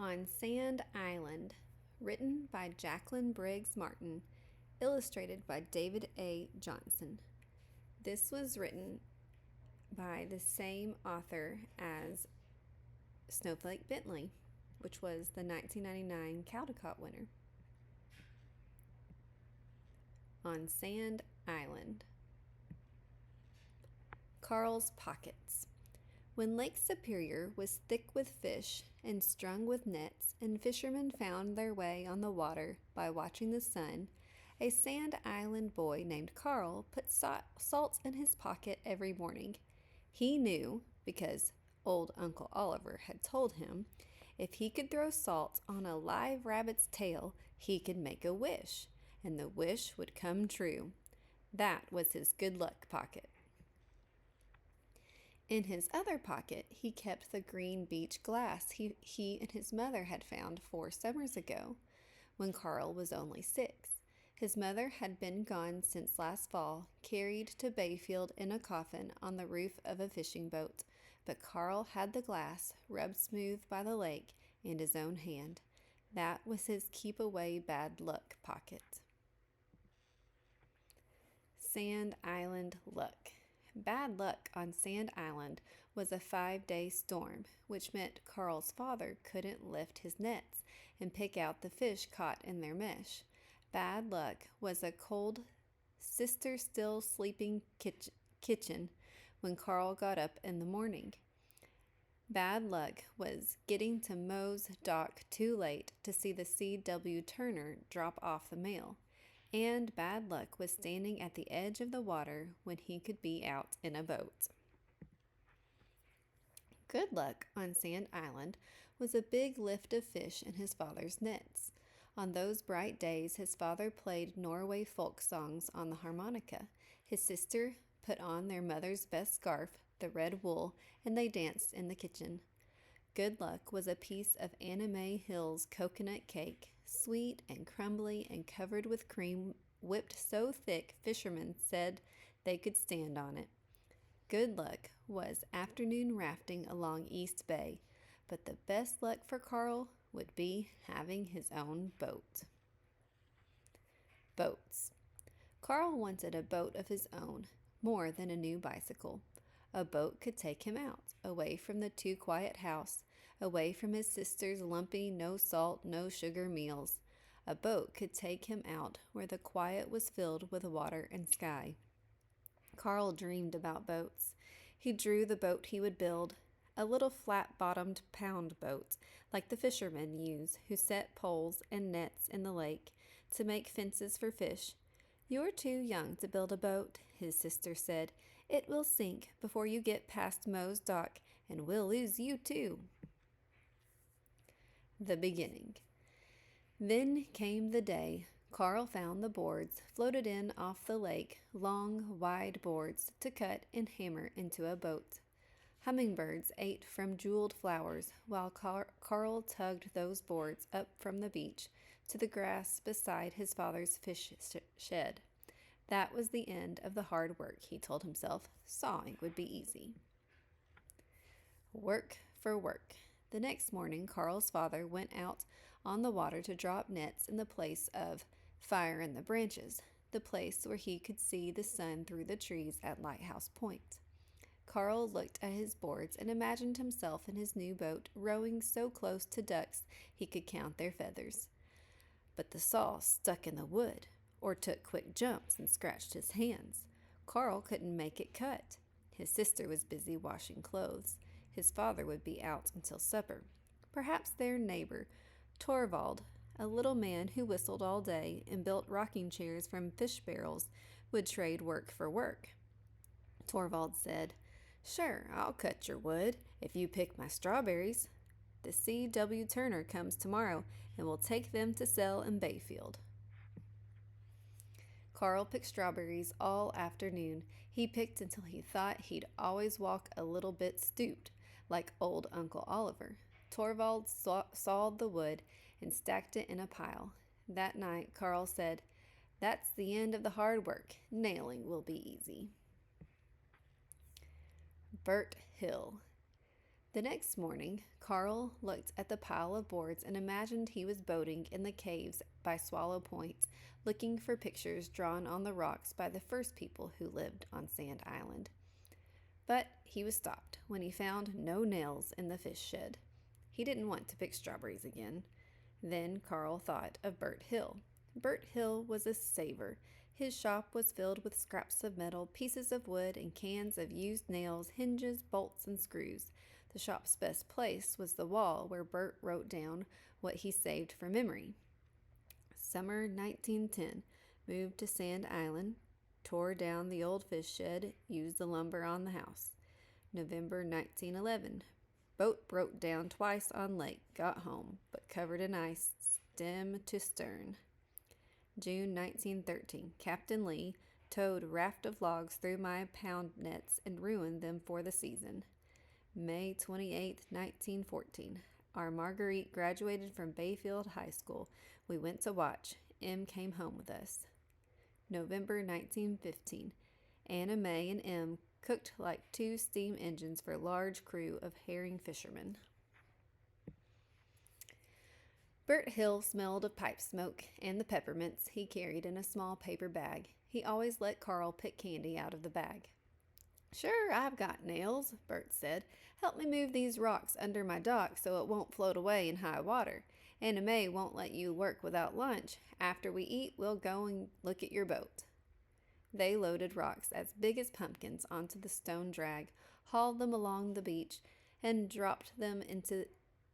On Sand Island, written by Jacqueline Briggs Martin, illustrated by David A. Johnson. This was written by the same author as Snowflake Bentley, which was the 1999 Caldecott winner. On Sand Island. Carl's Pockets. When Lake Superior was thick with fish and strung with nets, and fishermen found their way on the water by watching the sun, a Sand Island boy named Carl put salt in his pocket every morning. He knew, because old Uncle Oliver had told him, if he could throw salt on a live rabbit's tail, he could make a wish, and the wish would come true. That was his good luck pocket. In his other pocket, he kept the green beach glass he and his mother had found 4 summers ago, when Carl was only 6. His mother had been gone since last fall, carried to Bayfield in a coffin on the roof of a fishing boat, but Carl had the glass rubbed smooth by the lake in his own hand. That was his keep away bad luck pocket. Sand Island luck. Bad luck on Sand Island was a 5-day storm, which meant Carl's father couldn't lift his nets and pick out the fish caught in their mesh. Bad luck was a cold, sister still sleeping kitchen when Carl got up in the morning. Bad luck was getting to Moe's dock too late to see the C.W. Turner drop off the mail. And bad luck was standing at the edge of the water when he could be out in a boat. Good luck on Sand Island was a big lift of fish in his father's nets. On those bright days, his father played Norway folk songs on the harmonica. His sister put on their mother's best scarf, the red wool, and they danced in the kitchen. Good luck was a piece of Anime Hill's coconut cake, sweet and crumbly and covered with cream whipped so thick fishermen said they could stand on it. Good luck was afternoon rafting along East Bay, but the best luck for Carl would be having his own boat. Boats. Carl wanted a boat of his own, more than a new bicycle. A boat could take him out, away from the too quiet house, away from his sister's lumpy, no salt, no sugar meals. A boat could take him out where the quiet was filled with water and sky. Carl dreamed about boats. He drew the boat he would build, a little flat-bottomed pound boat, like the fishermen use, who set poles and nets in the lake to make fences for fish. "You're too young to build a boat," his sister said. "It will sink before you get past Moe's dock, and we'll lose you too." The beginning. Then came the day. Carl found the boards floated in off the lake, long, wide boards to cut and hammer into a boat. Hummingbirds ate from jeweled flowers while Carl tugged those boards up from the beach to the grass beside his father's fish shed. That was the end of the hard work, he told himself. Sawing would be easy. Work for work. The next morning, Carl's father went out on the water to drop nets in the place of Fire in the Branches, the place where he could see the sun through the trees at Lighthouse Point. Carl looked at his boards and imagined himself in his new boat, rowing so close to ducks he could count their feathers. But the saw stuck in the wood, or took quick jumps and scratched his hands. Carl couldn't make it cut. His sister was busy washing clothes. His father would be out until supper. Perhaps their neighbor, Torvald, a little man who whistled all day and built rocking chairs from fish barrels, would trade work for work. Torvald said, "Sure, I'll cut your wood if you pick my strawberries. The C.W. Turner comes tomorrow, and we'll take them to sell in Bayfield." Carl picked strawberries all afternoon. He picked until he thought he'd always walk a little bit stooped, like old Uncle Oliver. Torvald sawed the wood and stacked it in a pile. That night, Carl said, "That's the end of the hard work. Nailing will be easy." Burt Hill. The next morning, Carl looked at the pile of boards and imagined he was boating in the caves by Swallow Point, looking for pictures drawn on the rocks by the first people who lived on Sand Island. But he was stopped when he found no nails in the fish shed. He didn't want to pick strawberries again. Then Carl thought of Bert Hill. Bert Hill was a saver. His shop was filled with scraps of metal, pieces of wood, and cans of used nails, hinges, bolts, and screws. The shop's best place was the wall where Bert wrote down what he saved for memory. Summer 1910. Moved to Sand Island. Tore down the old fish shed. Used the lumber on the house. November 1911. Boat broke down twice on lake. Got home, but covered in ice, stem to stern. June 1913. Captain Lee towed raft of logs through my pound nets and ruined them for the season. May 28, 1914. Our Marguerite graduated from Bayfield High School. We went to watch. M came home with us. November 1915. Anna May and M cooked like two steam engines for a large crew of herring fishermen. Bert Hill smelled of pipe smoke and the peppermints he carried in a small paper bag. He always let Carl pick candy out of the bag. "Sure, I've got nails," Bert said. "Help me move these rocks under my dock so it won't float away in high water. Anna May won't let you work without lunch. After we eat, we'll go and look at your boat." They loaded rocks as big as pumpkins onto the stone drag, hauled them along the beach, and dropped them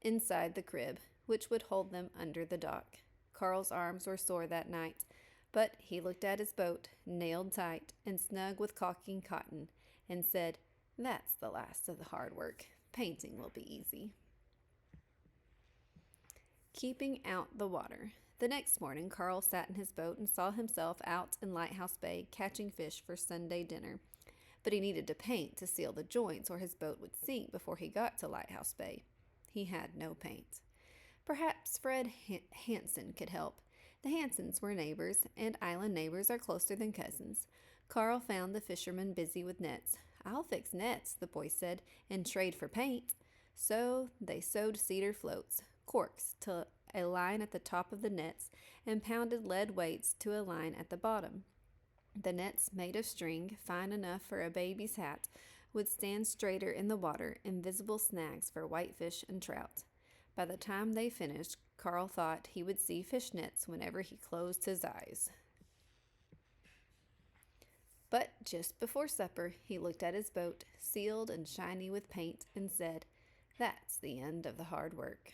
inside the crib, which would hold them under the dock. Carl's arms were sore that night, but he looked at his boat, nailed tight and snug with caulking cotton, and said, "That's the last of the hard work. Painting will be easy." Keeping out the water. The next morning, Carl sat in his boat and saw himself out in Lighthouse Bay catching fish for Sunday dinner. But he needed to paint to seal the joints or his boat would sink before he got to Lighthouse Bay. He had no paint. Perhaps Fred Hansen could help. The Hansens were neighbors, and island neighbors are closer than cousins. Carl found the fisherman busy with nets. "I'll fix nets," the boy said, "and trade for paint." So they sewed cedar floats, corks to a line at the top of the nets, and pounded lead weights to a line at the bottom. The nets, made of string, fine enough for a baby's hat, would stand straighter in the water, invisible snags for whitefish and trout. By the time they finished, Carl thought he would see fish nets whenever he closed his eyes. But just before supper, he looked at his boat, sealed and shiny with paint, and said, "That's the end of the hard work."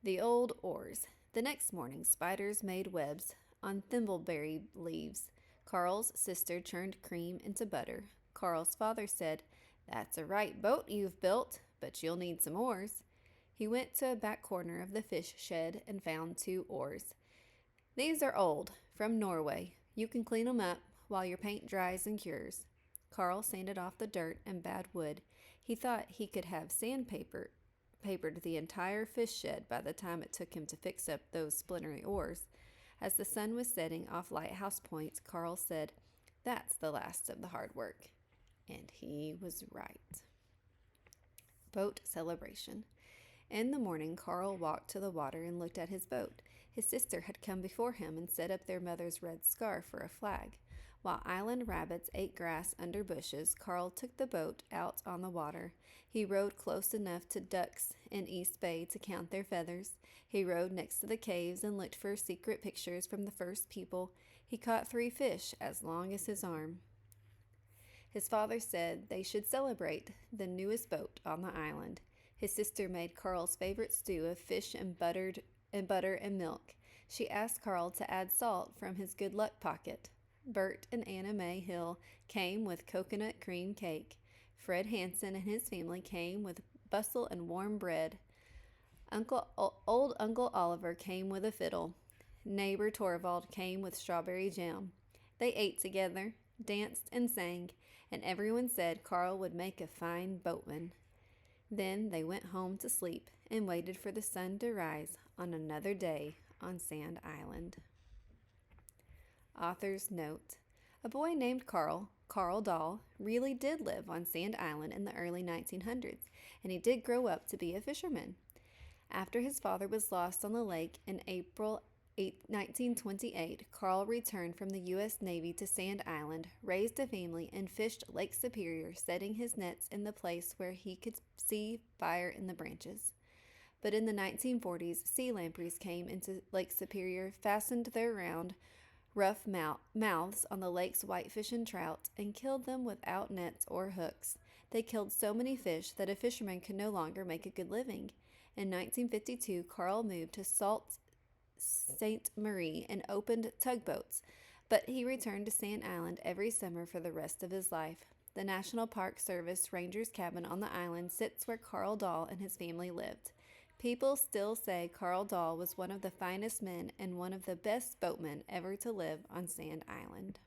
The old oars. The next morning, spiders made webs on thimbleberry leaves. Carl's sister churned cream into butter. Carl's father said, "That's a right boat you've built, but you'll need some oars." He went to a back corner of the fish shed and found 2 oars. "These are old, from Norway. You can clean 'em up while your paint dries and cures." Carl sanded off the dirt and bad wood. He thought he could have papered the entire fish shed by the time it took him to fix up those splintery oars. As the sun was setting off Lighthouse Point, Carl said, "That's the last of the hard work." And he was right. Boat celebration. In the morning, Carl walked to the water and looked at his boat. His sister had come before him and set up their mother's red scarf for a flag. While island rabbits ate grass under bushes, Carl took the boat out on the water. He rowed close enough to ducks in East Bay to count their feathers. He rowed next to the caves and looked for secret pictures from the first people. He caught 3 fish as long as his arm. His father said they should celebrate the newest boat on the island. His sister made Carl's favorite stew of fish and butter and milk. She asked Carl to add salt from his good luck pocket. Bert and Anna May Hill came with coconut cream cake. Fred Hansen and his family came with bustle and warm bread. Old Uncle Oliver came with a fiddle. Neighbor Torvald came with strawberry jam. They ate together, danced and sang, and everyone said Carl would make a fine boatman. Then they went home to sleep and waited for the sun to rise on another day on Sand Island. Author's note: a boy named Carl Carl Dahl, really did live on Sand Island in the early 1900s, and he did grow up to be a fisherman. After his father was lost on the lake in April 1928, Carl returned from the U.S. Navy to Sand Island, raised a family, and fished Lake Superior, setting his nets in the place where he could see fire in the branches. But in the 1940s, sea lampreys came into Lake Superior, fastened their round, rough mouths on the lake's whitefish and trout, and killed them without nets or hooks. They killed so many fish that a fisherman could no longer make a good living. In 1952, Carl moved to Sault Ste. Marie and opened tugboats, but he returned to Sand Island every summer for the rest of his life. The National Park Service ranger's cabin on the island sits where Carl Dahl and his family lived. People still say Carl Dahl was one of the finest men and one of the best boatmen ever to live on Sand Island.